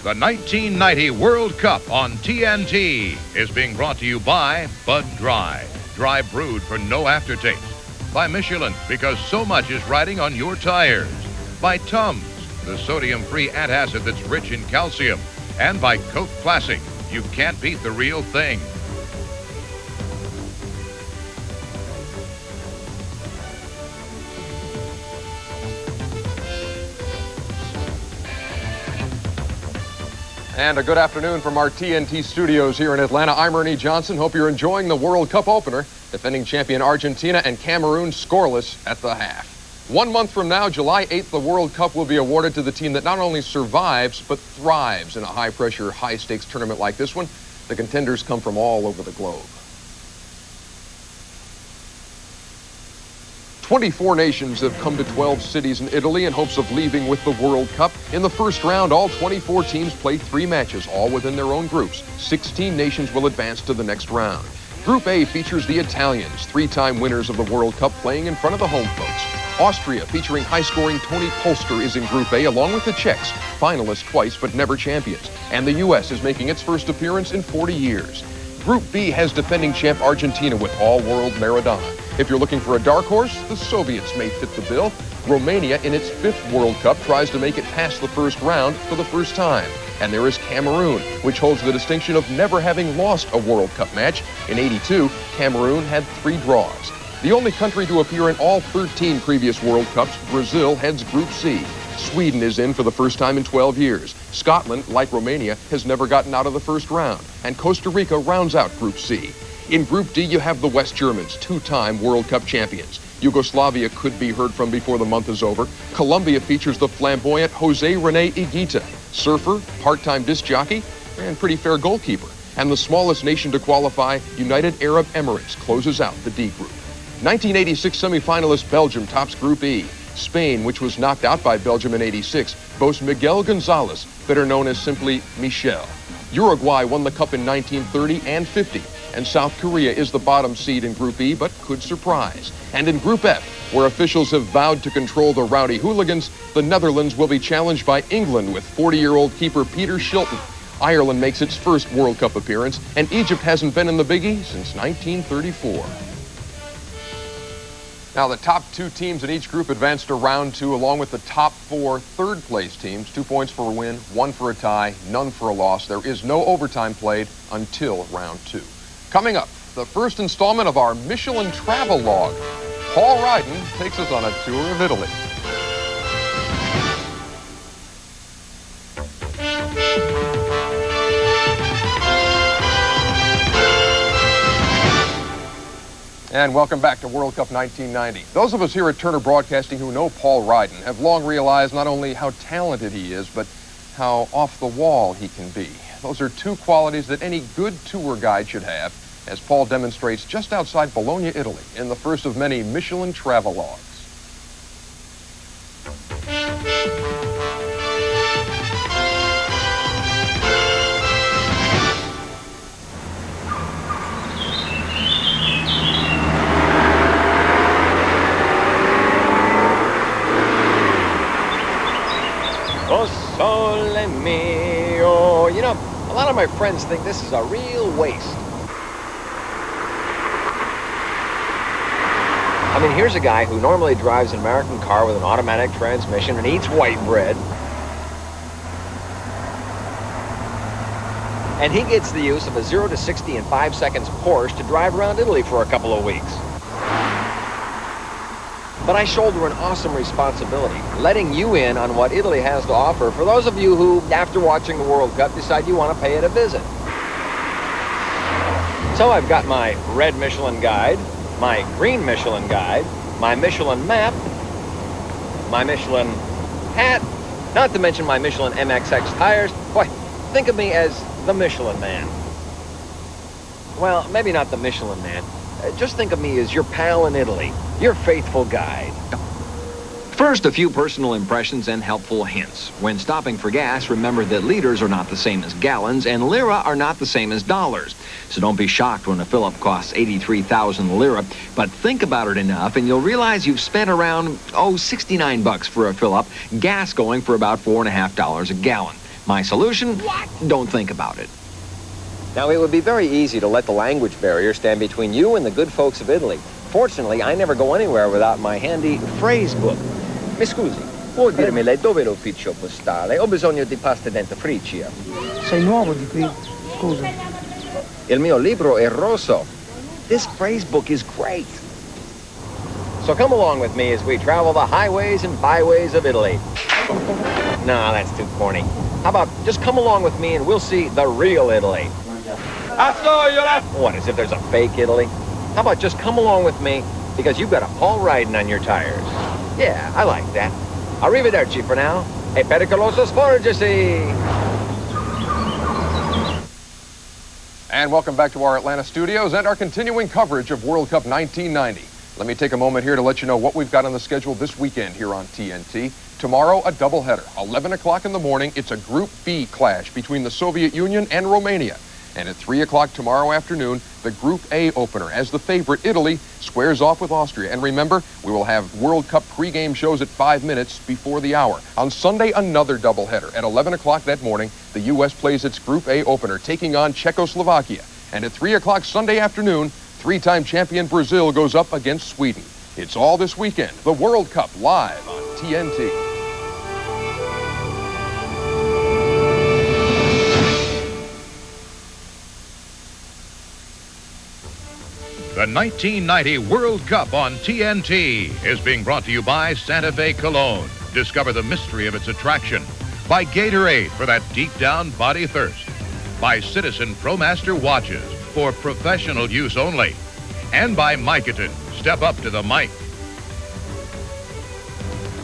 The 1990 World Cup on TNT is being brought to you by Bud Dry. Dry brewed for no aftertaste. By Michelin, because so much is riding on your tires. By Tums, the sodium-free antacid that's rich in calcium. And by Coke Classic. You can't beat the real thing. And a good afternoon from our TNT studios here in Atlanta. I'm Ernie Johnson. Hope you're enjoying the World Cup opener. Defending champion Argentina and Cameroon scoreless at the half. 1 month from now, July 8th, the World Cup will be awarded to the team that not only survives, but thrives in a high-pressure, high-stakes tournament like this one. The contenders come from all over the globe. 24 nations have come to 12 cities in Italy in hopes of leaving with the World Cup. In the first round, all 24 teams play 3 matches, all within their own groups. 16 nations will advance to the next round. Group A features the Italians, 3-time winners of the World Cup, playing in front of the home folks. Austria, featuring high-scoring Tony Polster, is in Group A, along with the Czechs, finalists twice but never champions. And the U.S. is making its first appearance in 40 years. Group B has defending champ Argentina with all-world Maradona. If you're looking for a dark horse, the Soviets may fit the bill. Romania, in its 5th World Cup, tries to make it past the first round for the first time. And there is Cameroon, which holds the distinction of never having lost a World Cup match. In '82, Cameroon had 3 draws. The only country to appear in all 13 previous World Cups, Brazil, heads Group C. Sweden is in for the first time in 12 years. Scotland, like Romania, has never gotten out of the first round. And Costa Rica rounds out Group C. In Group D, you have the West Germans, 2-time World Cup champions. Yugoslavia could be heard from before the month is over. Colombia features the flamboyant Jose Rene Higuita, surfer, part-time disc jockey, and pretty fair goalkeeper. And the smallest nation to qualify, United Arab Emirates, closes out the D group. 1986 semifinalist Belgium tops Group E. Spain, which was knocked out by Belgium in '86, boasts Miguel Gonzalez, better known as simply Michel. Uruguay won the Cup in 1930 and '50. And South Korea is the bottom seed in Group E, but could surprise. And in Group F, where officials have vowed to control the rowdy hooligans, the Netherlands will be challenged by England with 40-year-old keeper Peter Shilton. Ireland makes its first World Cup appearance, and Egypt hasn't been in the Biggie since 1934. Now, the top 2 teams in each group advance to round 2, along with the top 4 third-place teams. 2 points for a win, 1 for a tie, none for a loss. There is no overtime played until round 2. Coming up, the first installment of our Michelin travel log. Paul Ryden takes us on a tour of Italy. And welcome back to World Cup 1990. Those of us here at Turner Broadcasting who know Paul Ryden have long realized not only how talented he is, but how off the wall he can be. Those are 2 qualities that any good tour guide should have, as Paul demonstrates just outside Bologna, Italy, in the first of many Michelin travel logs. O sole mio. You know, a lot of my friends think this is a real waste. I mean, here's a guy who normally drives an American car with an automatic transmission and eats white bread. And he gets the use of a 0 to 60 in 5 seconds Porsche to drive around Italy for a couple of weeks. But I shoulder an awesome responsibility, letting you in on what Italy has to offer for those of you who, after watching the World Cup, decide you want to pay it a visit. So I've got my red Michelin guide, my green Michelin guide, my Michelin map, my Michelin hat, not to mention my Michelin MXX tires. Boy, think of me as the Michelin Man. Well, maybe not the Michelin Man. Just think of me as your pal in Italy, your faithful guide. First, a few personal impressions and helpful hints. When stopping for gas, remember that liters are not the same as gallons, and lira are not the same as dollars. So don't be shocked when a fill-up costs 83,000 lira, but think about it enough and you'll realize you've spent around, $69 for a fill-up, gas going for about $4.50 a gallon. My solution? What? Don't think about it. Now, it would be very easy to let the language barrier stand between you and the good folks of Italy. Fortunately, I never go anywhere without my handy phrase book. Mi scusi, può dirmi lei dove è l'ufficio postale? Ho bisogno di pasta dentifricia. Sei nuovo di qui? Scusa. Il mio libro è rosso. This phrase book is great. So come along with me as we travel the highways and byways of Italy. No, that's too corny. How about just come along with me and we'll see the real Italy. What, as if there's a fake Italy? How about just come along with me because you've got a Paul riding on your tires. Yeah, I like that. Arrivederci for now. E pericoloso sporgersi. And welcome back to our Atlanta studios and our continuing coverage of World Cup 1990. Let me take a moment here to let you know what we've got on the schedule this weekend here on TNT. Tomorrow, a doubleheader. 11 o'clock in the morning, it's a Group B clash between the Soviet Union and Romania. And at 3 o'clock tomorrow afternoon, the Group A opener as the favorite, Italy, squares off with Austria. And remember, we will have World Cup pregame shows at 5 minutes before the hour. On Sunday, another doubleheader. At 11 o'clock that morning, the U.S. plays its Group A opener, taking on Czechoslovakia. And at 3 o'clock Sunday afternoon, three-time champion Brazil goes up against Sweden. It's all this weekend. The World Cup live on TNT. The 1990 World Cup on TNT is being brought to you by Santa Fe Cologne. Discover the mystery of its attraction. By Gatorade for that deep-down body thirst. By Citizen ProMaster watches for professional use only. And by Micotin. Step up to the mic.